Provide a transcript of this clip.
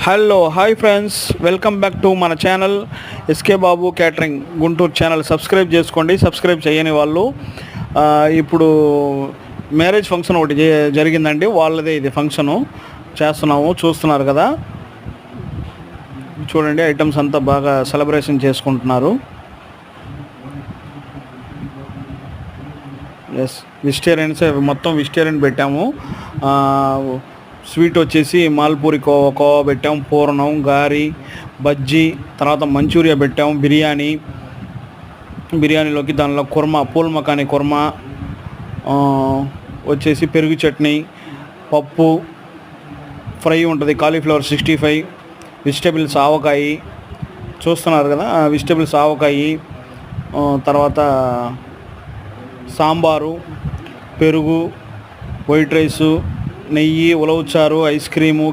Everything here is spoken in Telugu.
Hello hi friends, welcome back to మన ఛానల్ ఎస్కే బాబు క్యాటరింగ్ గుంటూరు ఛానల్. సబ్స్క్రైబ్ చేసుకోండి. సబ్స్క్రైబ్ చేయని వాళ్ళు ఇప్పుడు మ్యారేజ్ ఫంక్షన్ ఒకటి జరిగిందండి. వాళ్ళదే ఇది ఫంక్షను చేస్తున్నాము, చూస్తున్నారు కదా. చూడండి, ఐటమ్స్ అంతా బాగా సెలబ్రేషన్ చేసుకుంటున్నారు. ఎస్, వెజిటేరియన్స్ మొత్తం వెజిటేరియన్ పెట్టాము. స్వీట్ వచ్చేసి మాల్పూరి కోవా పెట్టాం, పూర్ణం, గారి, బజ్జీ, తర్వాత మంచూరియా పెట్టాం, బిర్యానీలోకి దానిలో కుర్మా, పూల్ మకానీ కుర్మా వచ్చేసి పెరుగు చట్నీ, పప్పు ఫ్రై ఉంటుంది, కాలీఫ్లవర్ 65, వెజిటేబుల్స్ ఆవకాయ చూస్తున్నారు కదా, వెజిటేబుల్స్ ఆవకాయ, తర్వాత సాంబారు, పెరుగు, వైట్ రైసు, నెయ్యి, ఉలవచారు, ఐస్ క్రీము,